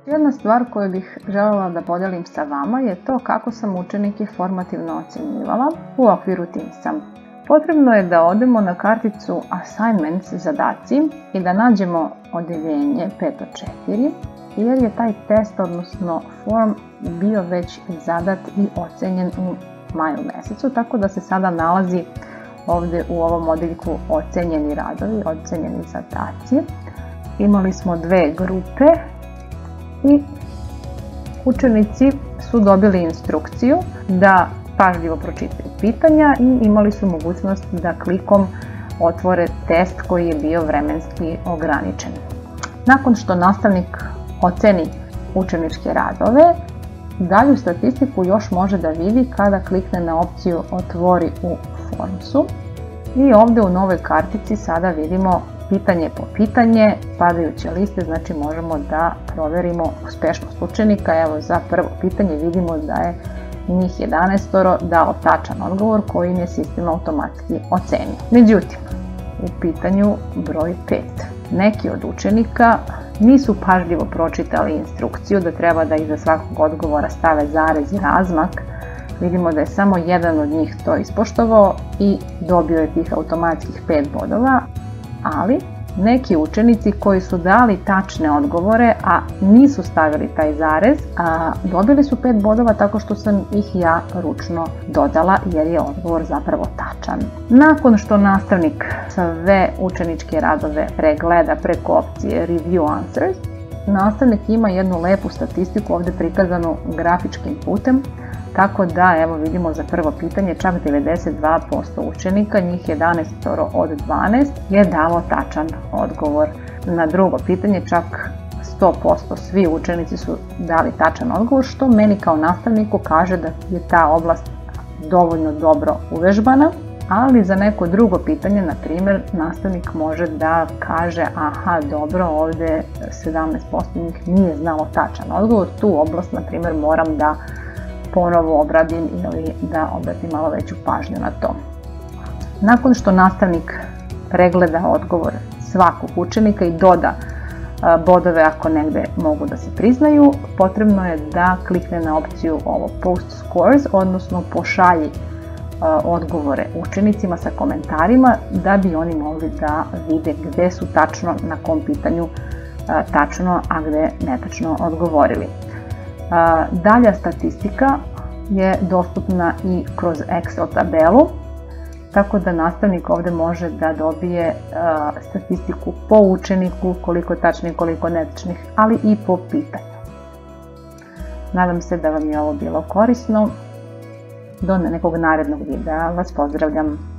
Jedna stvar koju bih željela da podelim sa vama je to kako sam učenike formativno ocjenjivala u okviru Teamsa. Potrebno je da odemo na karticu Assignments, zadaci, i da nađemo odeljenje 5.4, jer je taj test, odnosno form, bio već zadat i ocenjen u maju mesecu, tako da se sada nalazi ovde u ovom odeljku ocenjeni radovi, ocenjeni zadaci. Imali smo dve grupe i učenici su dobili instrukciju da pažljivo pročitaju pitanja i imali su mogućnost da klikom otvore test koji je bio vremenski ograničen. Nakon što nastavnik oceni učeničke radove, dalju statistiku još može da vidi kada klikne na opciju Otvori u Formsu. I ovde u novoj kartici sada vidimo pitanje po pitanje, padajuće liste, znači možemo da proverimo uspešnost učenika. Evo, za prvo pitanje vidimo da je njih 11 dao tačan odgovor koji im je sistem automatski ocenio. Međutim, u pitanju broj 5. Neki od učenika nisu pažljivo pročitali instrukciju da treba da iza svakog odgovora stave zarez i razmak. Vidimo da je samo jedan od njih to ispoštovao i dobio je tih automatskih 5 bodova, ali neki učenici koji su dali tačne odgovore, a nisu stavili taj zarez, dobili su 5 bodova tako što sam ih ja ručno dodala jer je odgovor zapravo tačan. Nakon što nastavnik sve učeničke radove pregleda preko opcije Review Answers, nastavnik ima jednu lepu statistiku ovde prikazanu grafičkim putem, tako da evo vidimo za prvo pitanje čak 92% učenika, njih 11 od 12 je dalo tačan odgovor. Na drugo pitanje čak 100% svi učenici su dali tačan odgovor, što meni kao nastavniku kaže da je ta oblast dovoljno dobro uvežbana, ali za neko drugo pitanje, na primjer, nastavnik može da kaže aha, dobro, ovde 17% njih nije znalo tačan odgovor, tu oblast, na primjer, moram da ponovo obradim ili da obratim malo veću pažnju na to. Nakon što nastavnik pregleda odgovor svakog učenika i doda bodove ako negde mogu da se priznaju, potrebno je da klikne na opciju Post Scores, odnosno pošalji odgovore učenicima sa komentarima da bi oni mogli da vide gde su tačno, na kom pitanju tačno, a gde netačno odgovorili. Dalja statistika je dostupna i kroz Excel tabelu, tako da nastavnik ovde može da dobije statistiku po učeniku, koliko tačnih, koliko netačnih, ali i po pitanju. Nadam se da vam je ovo bilo korisno. Do nekog narednog videa vas pozdravljam.